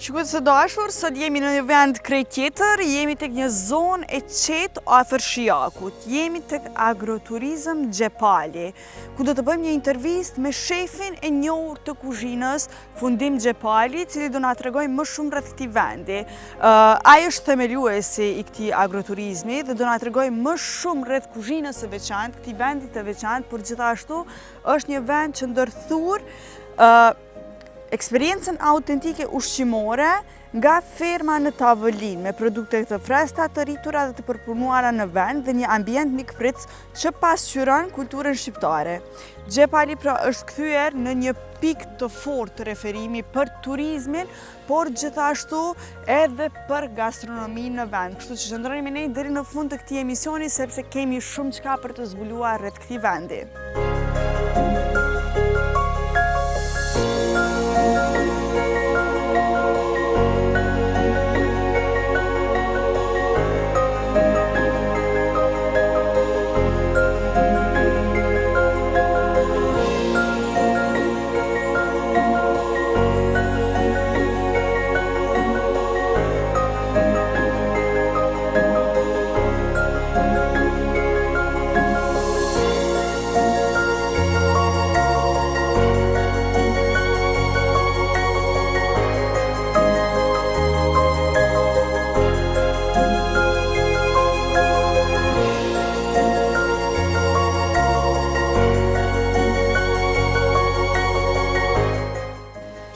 Shikues së dashur, sot jemi në një vend krejt tjetër, jemi tek një zonë e qetë afër Shijakut. Jemi tek Agroturizëm Xhepali, ku do të bëjmë një intervistë me shefin e njohur të kuzhinës, Fundim Xhepali, i cili do na tregojë më shumë rreth këtij vendi. Ai është themeluesi i këtij agroturizmi dhe do na tregojë më shumë rreth kuzhinës së veçantë, këtij vendi të veçantë, por gjithashtu është një vend që ndërthur eksperiencën autentike ushqimore nga ferma në tavolinë, me produkte të freskëta, të rritura dhe të përpunuara në vend dhe një ambient mikpritës që pasqyron kulturën shqiptare. Xhepali pra është kthyer në një pikë të fortë të referimi për turizmin, por gjithashtu edhe për gastronominë në vend. Kështu që qëndroni me ne deri në fund të këtij emisioni sepse kemi shumë çka për të zbuluar rreth këtij vendi.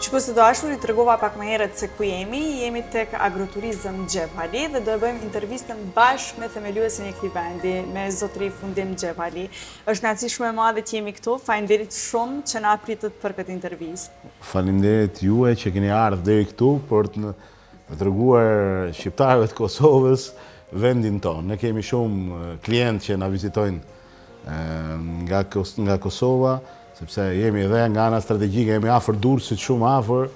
Shikues të dashur, i tregova pak më herët se ku jemi tek Agroturizëm Xhepali dhe do e bëjmë intervistën bashkë me themeluesin e këtij vendi, me zotëri Fundim Xhepali. Është kënaqësi shumë e madhe që jemi këtu. Faleminderit shumë që na pritët për këtë intervistë. Faleminderit juve që keni ardhur deri këtu për të treguar shqiptarëve të Kosovës vendin tonë. Ne kemi shumë klientë që na vizitojnë nga Kosova, sepse jemi edhe nga ana strategjike, jemi afër Durrësit, shumë afër,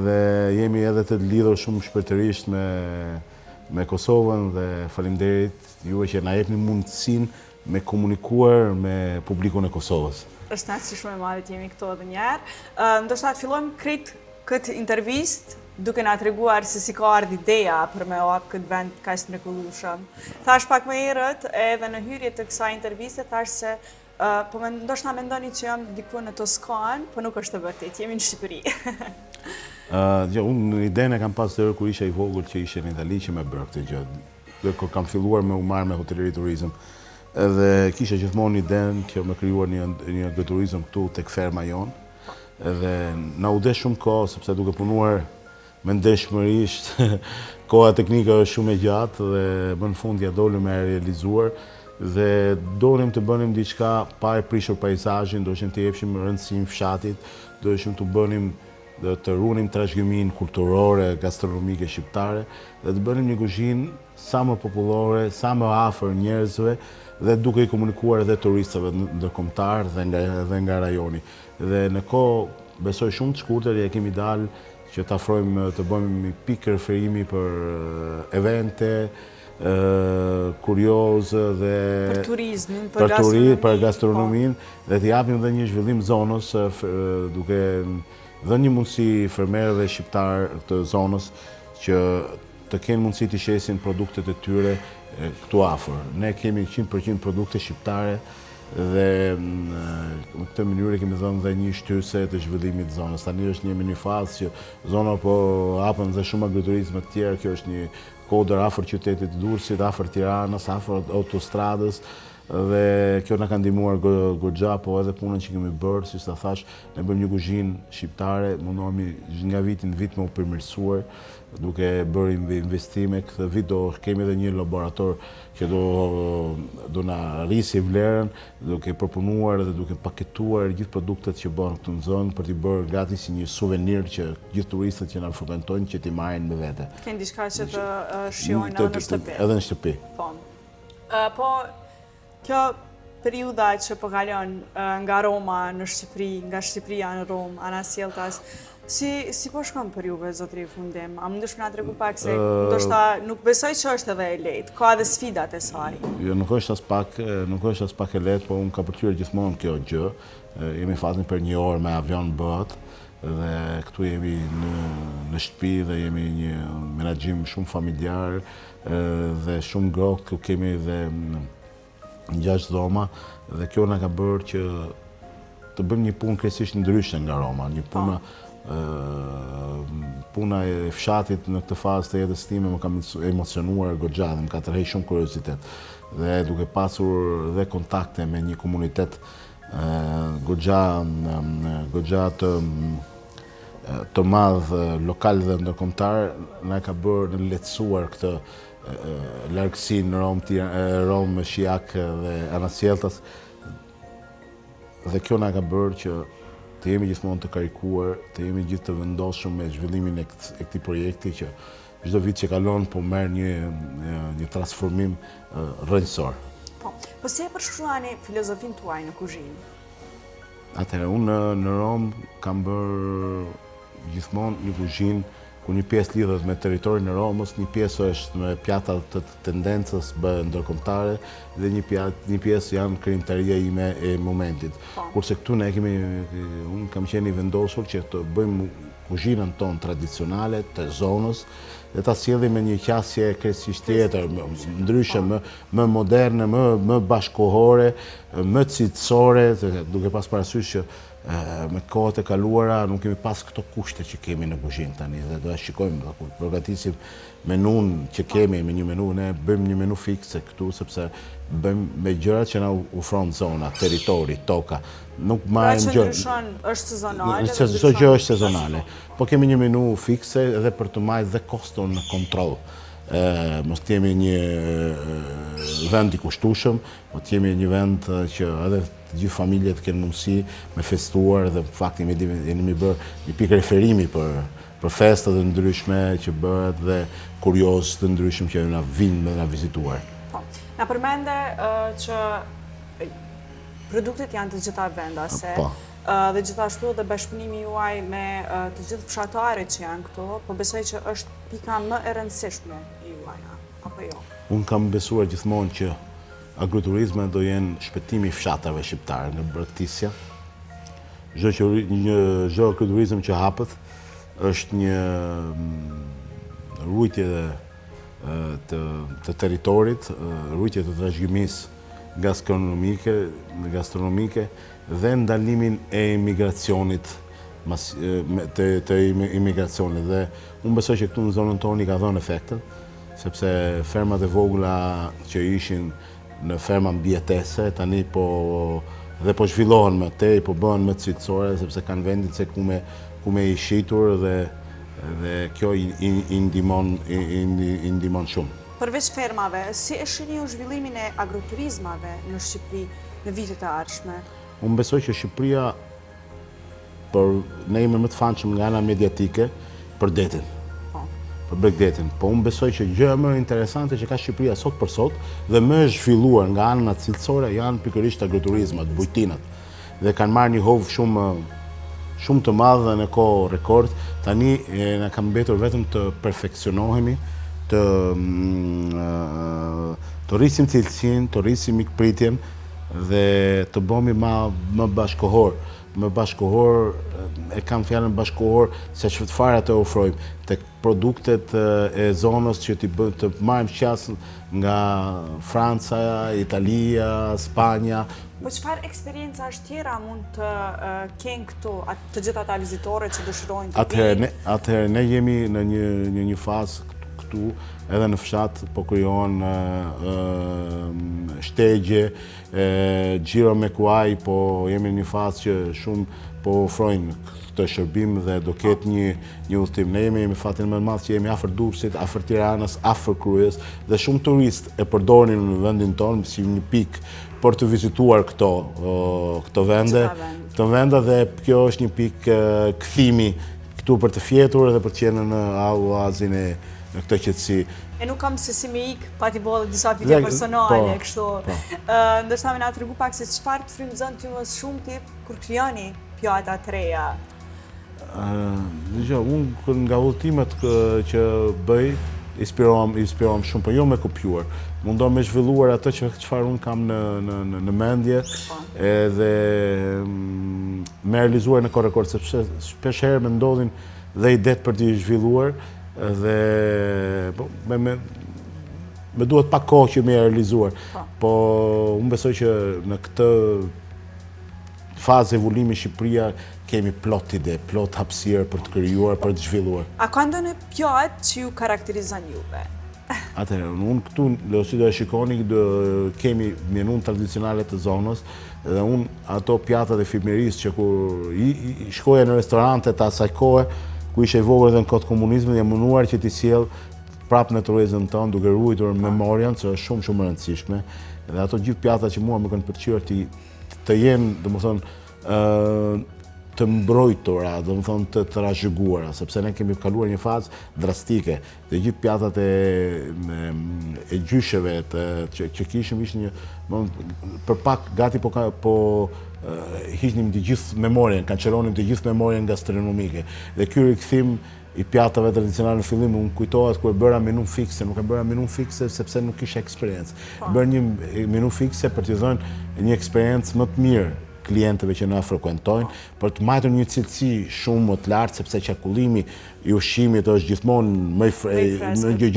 dhe jemi edhe të lidhur shumë shpirtërisht me Kosovën dhe faleminderit juve që na jepni mundësinë me komunikuar me publikun e Kosovës. Është kënaqësi shumë e madhe që jemi këtu edhe një herë. Ndoshta të fillojmë krejt këtë intervistë duke na treguar se si ka ardhur ideja për me hap këtë vend kaq të mrekullueshëm. Thash pak më herët edhe në hyrje të kësaj interviste, thash se po ndoshta mendoni që jam diku në Toskanë, po nuk është e vërtetë, jemi në Shqipëri. Unë idenë e kam pas deri kur isha i vogël që ishe në Itali që më bërë këtë gjë. Dhe kur kam filluar me u marr me hotelëri turizëm, edhe kisha gjithmonë idenë që më krijuar një agroturizëm këtu tek ferma jonë. Edhe na u desh shumë kohë sepse duke punuar me ndeshmërisht, koha teknike është shumë e gjatë dhe më në fund ja dolëm me realizuar. Dhe donim të bënim diçka pa e prishur peizazhin, doshim të jepshim rëndësinë fshatit, doshim të bënim të runim trashëgiminë kulturore, gastronomike shqiptare dhe të bënim një kuzhinë sa më popullore, sa më afër njerëzve dhe duke i komunikuar edhe turistëve ndërkombëtar dhe nga rajoni. Dhe në kohë besoj shumë të shkurtër ja kemi dalë që të afrojmë të bëjmë një pikë referimi për evente, kuriozë dhe për turizmin, për gastronominë dhe të japim dhe një zhvillim zonës duke dhënë një mundësi fermerëve shqiptar të zonës që të kenë mundësi të shesin produktet e tyre këtu afër. Ne kemi 100% produkte shqiptare dhe në këtë mënyrë kemi dhënë dhe një shtyrse të zhvillimit të zonës. Tani është një fazë që zona po hapën dhe shumë agroturizme të tjerë, kjo është një kodër afër qytetit të Durrësit, afër Tiranës, afër autostradës dhe kjo na ka ndihmuar goxha, po edhe punën që kemi bërë, siç ta thash, ne bëjmë një kuzhinë shqiptare, mundohemi nga vit në vit me u përmirësuar, duke bërë investime. Këtë vit do kemi edhe një laborator që do na rrisi vlerën, duke përpunuar dhe duke paketuar gjithë produktet që bëhen këtu në zonë për t'i bërë gati si një suvenir që gjithë turistët që na frekuentojnë që t'i marrin me vete. Kënë diçka që të shijojnë edhe në shtëpi. Edhe në shtëpi. Po, kjo periudha që po kalon nga Roma në Shqipëri, nga Shqipëria në Romë, Anasjeltas, si po shkon për juve, zotëri Fundim? A mundesh më na tregu pak se ndoshta nuk besoj që është edhe e lehtë, ka edhe sfidat e saj. Jo, nuk është as pak e lehtë, po unë ka pëlqyer gjithmonë kjo gjë. Jemi fatin për një orë me avion bëhet dhe këtu jemi në shtëpi dhe jemi një menaxhim shumë familjar dhe shumë ngrohtë, ku kemi dhe 6 dhoma dhe kjo na ka bërë që të bëjmë një punë krejtësisht ndryshe nga Roma, një puna e fshatit në këtë fazë të jetës time më ka emocionuar goxha dhe më ka tërhequr shumë kuriozitet. Dhe duke pasur dhe kontakte me një komunitet goxha të madh lokal dhe ndërkombëtar, na ka bërë në lehtësuar këtë largësinë në Romë, Shijak dhe Anasjeltas. Dhe kjo na ka bërë që të jemi gjithmonë të karikuar, të jemi gjithë të vendosur me zhvillimin e këtij projekti që çdo vit që kalon po merr një transformim rrënjësor. Po si e përshkruani filozofinë tuaj në kuzhinë? Atëherë, unë në Romë kam bërë gjithmonë një kuzhinë ku një pjesë lidhet me territorin e Romës, një pjesë është me pjata të tendencës ndërkombëtare dhe një pjesë janë krijimtaria ime e momentit. Kurse këtu unë kam qenë i vendosur që të bëjmë kuzhinën tonë tradicionale të zonës dhe ta sjellim me një qasje krejtësisht tjetër, ndryshe, më moderne, më bashkohore, më cilësore, duke pas parasysh që me kohët e kaluara nuk kemi pas këto kushte që kemi në kuzhinë tani dhe do ta shikojmë dhe kur përgatisim menun që kemi, me një menu, ne bëjmë një menu fikse këtu sepse bëjmë me gjërat që na ofron zona, territori, toka. Nuk marrim gjë. Është sezonale. Çdo gjë është sezonale. Po kemi një menu fikse edhe për të marrë dhe koston në kontroll. Mos të jemi një vend i kushtueshëm, po të jemi një vend që edhe të gjithë familjet kenë mundësi me festuar dhe në fakt jemi bërë një pikë referimi për festat e ndryshme që bëhet dhe kurioz të ndryshëm që na vinë dhe na vizituar. Na përmende që produktet janë të gjitha vendase dhe gjithashtu dhe bashkëpunimi juaj me të gjithë fshatarët që janë këtu, po besoj që është pika më e rëndësishme e juaj, apo jo? Unë kam besuar gjithmonë që agroturizma do jenë shpëtimi i fshatarëve shqiptarë nga bregtisja. Çdo agroturizëm që hapet është një rujtje të territorit, rujtje të trashëgimisë gastronomike dhe ndalimin e imigracionit të imigracionit. Dhe unë besoj që këtu në zonën tonë i ka dhënë efekte, sepse fermat e vogla që ishin në ferma mbijetese, tani po zhvillohen më tej, po bëhen më cilësore, sepse kanë vendin se ku me i shitur dhe kjo i ndihmon shumë. Përveç fermave, si e shihni zhvillimin e agroturizmave në Shqipëri në vitet e ardhshme? Unë besoj që Shqipëria, ne jemi më të famshëm nga ana mediatike për detin. Për bregdetin, po unë besoj që gjëja më interesante që ka Shqipëria sot për sot dhe më e zhvilluar nga ana cilësore janë pikërisht agroturizmat, bujtinat. Dhe kanë marrë një hovë shumë të madhe dhe në kohë rekord. Tani na ka mbetur vetëm të perfeksionohemi, të rrisim cilësinë, të rrisim mikpritjen dhe të bëhemi më bashkohor. Më bashkohor, e kam fjalën bashkohor se çfarë të ofrojmë tek produktet e zonës që të marrim qasë nga Franca, Italia, Spanja. Po çfarë eksperjencash tjera mund të kenë këtu të gjithë ata vizitorët që dëshirojnë të vinë? Atëherë ne jemi në një fazë këtu, edhe në fshat po krijohen shtegje, xhiro me kuaj, po jemi në një fazë që shumë po ofrojnë këtë shërbim dhe do ketë një udhtim. Ne jemi fatin më të madh që jemi afër Durrësit, afër Tiranës, afër Kryes dhe shumë turistë e përdorin në vendin tonë si një pikë për të vizituar këto vende dhe kjo është një pikë kthimi këtu për të fjetur dhe për të qenë në oazin e këtë qetësi. E nuk kam se si me ikë, pa t'i bëllë disa pyetje personale, kështu. Ndërsa me nga tregu pak se çfarë të frymëzon ty më shumë ti kur krijoni pjata të reja? Unë nga udhëtimet që bëj, inspirohem shumë, po jo me kopjuar. Mundohem me zhvilluar atë çfarë unë kam në mendje, edhe me realizuar në kohë rekord, sepse shpesh herë me ndodhin dhe idet për t'i zhvilluar dhe me duhet pak kohë që me realizuar. Po unë besoj që në këtë fazë evolimi Shqipëria kemi plot ide, plot hapësirë për të krijuar, për të zhvilluar. A ka ndonjë pjatë që ju karakterizon juve? Atëherë, unë këtu, si do e shikoni, kemi menun tradicionale të zonës, dhe unë ato pjatat e fëmijërisë që kur shkoja në restorante të asaj kohe, ku ishe i vogël dhe në kohë të komunizmit, jam munduar që t'i sjell prapë në turizëm tonë, duke ruajtur memorian, që është shumë e rëndësishme. Dhe ato gjithë pjatat që mua më kanë pëlqyer të jenë, domethënë, të mbrojtura, domethënë të trashëguara, sepse ne kemi kaluar një fazë drastike. Dhe gjithë pjatat e gjysheve që kishim ishin për pak gati po hiqnim të gjithë memorien, kanceronim të gjithë memorien gastronomike. Dhe ky rikthim i pjatave tradicionale në fillim unë kujtohet kur e bëra menu fikse, nuk e bëra menu fikse sepse nuk kisha eksperiencë. Bëra një menu fikse për t'i dhënë një eksperiencë më të mirë klientëve që na frekuentojnë, për të mbajtur një cilësi shumë më të lartë, sepse qarkullimi i ushqimit është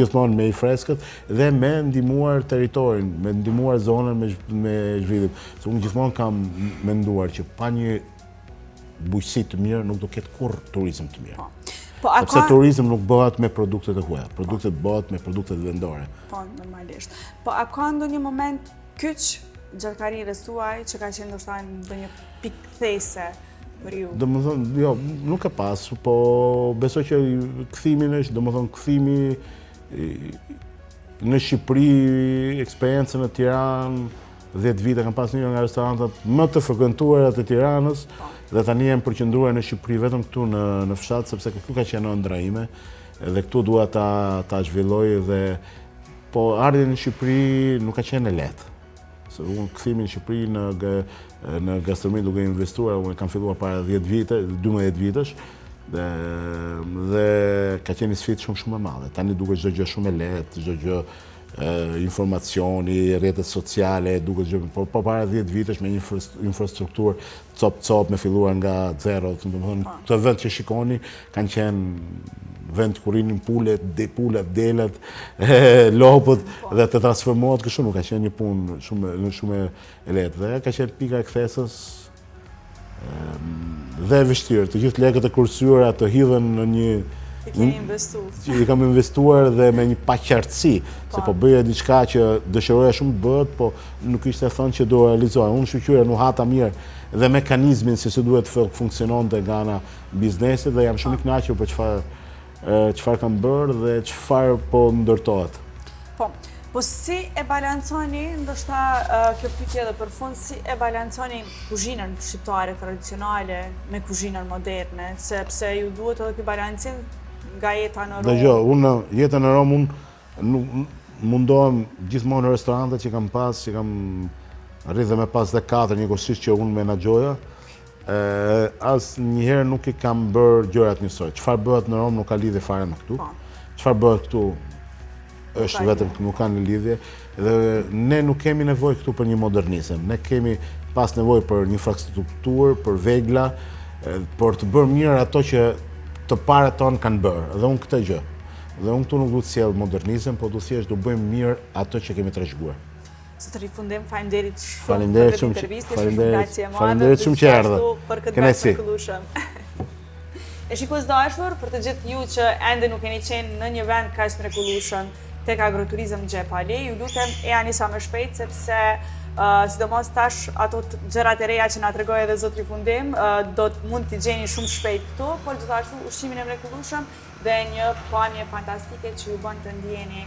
gjithmonë me i freskët dhe me ndihmuar territorin, me ndihmuar zonën me zhvillim. Se unë gjithmonë kam menduar që pa një bujqësi të mirë nuk do ketë kurrë turizëm të mirë. Sepse turizëm nuk bëhet me produktet e huaja, produktet bëhet me produktet vendore. Po, normalisht. Po, a ka ndonjë moment kyç gjatë karrierës tuaj që ka qenë ndoshta ndonjë pikë kthese për ju? Domethënë, jo, nuk e pas, po besoj që kthimin është, domethënë kthimi në Shqipëri, eksperiencën në Tiranë, 10 vite kam pas një nga restorantat më të frekuentuara të Tiranës, dhe tani jam përqendruar në Shqipëri vetëm këtu në fshat, sepse këtu ka qenë ëndra ime, dhe këtu dua ta zhvilloj dhe po ardhi në Shqipëri nuk ka qenë e lehtë. Se unë kthimi në Shqipëri në gastronomi duke investuar, unë kam filluar para 12 vitesh, dhe ka qenë një sfidë shumë e madhe. Tani duket çdo gjë shumë e lehtë, çdo gjë informacioni, rrjetet sociale, duket gjë, po para 10 vitesh me një infrastrukturë cop me filluar nga zero, domethënë këto vend që shikoni kanë qenë vend ku rinin pulet, delet, lopët dhe të transformohet kështu, nuk ka qenë një punë shumë e lehtë. Dhe ka qenë pika e kthesës dhe e vështirë. Të gjithë lekët e kursyura të hidhen në një I kam investuar dhe me një paqartësi, se po bëja diçka që dëshiroja shumë të bëhet, po nuk ishte thënë që do realizoja. Unë shoqyra nuk hata mirë dhe mekanizmin se si duhet funksiononte nga ana biznesit dhe jam shumë i kënaqur për çfarë kam bërë dhe çfarë po ndërtohet. Po si e balanconi, ndoshta kjo pyetje edhe për fund, si e balanconi kuzhinën shqiptare tradicionale me kuzhinën moderne, sepse ju duhet edhe ky balancim nga jeta në Rom. Dëgjoj, unë jetën në Rom unë mundohem gjithmonë në restorante që kam pas, që kam arrit dhe me pas dhe 4 njëkohësisht që unë menaxhoja, asnjëherë nuk i kam bërë gjërat njësoj. Çfarë bëhet në Rom nuk ka lidhje fare me këtu. Çfarë bëhet këtu është vetëm nuk kanë lidhje dhe ne nuk kemi nevojë këtu për një modernizëm. Ne kemi pas nevojë për një infrastrukturë, për vegla, për të bërë mirë ato që të parët tonë kanë bërë, dhe unë këtë gjë. Dhe unë këtu nuk du të sjell modernizëm, po du thjesht du bëjmë mirë ato që kemi trashëguar. Sot rifundim, faleminderit shumë për këtë intervistë, faleminderit shumë që erdhe. Për këtë vakt mrekullueshëm. E shikues dashur, për të gjithë ju që ende nuk keni qenë në një vend kaq mrekullueshëm tek Agroturizëm Xhepali, ju lutem ejani sa më shpejt sepse sidomos tash ato gjërat e reja që na tregoi edhe zotri Fundim, mund t'i gjeni shumë shpejt këtu, por gjithashtu ushqimin e mrekullueshëm dhe një pamje fantastike që ju bën të ndjeni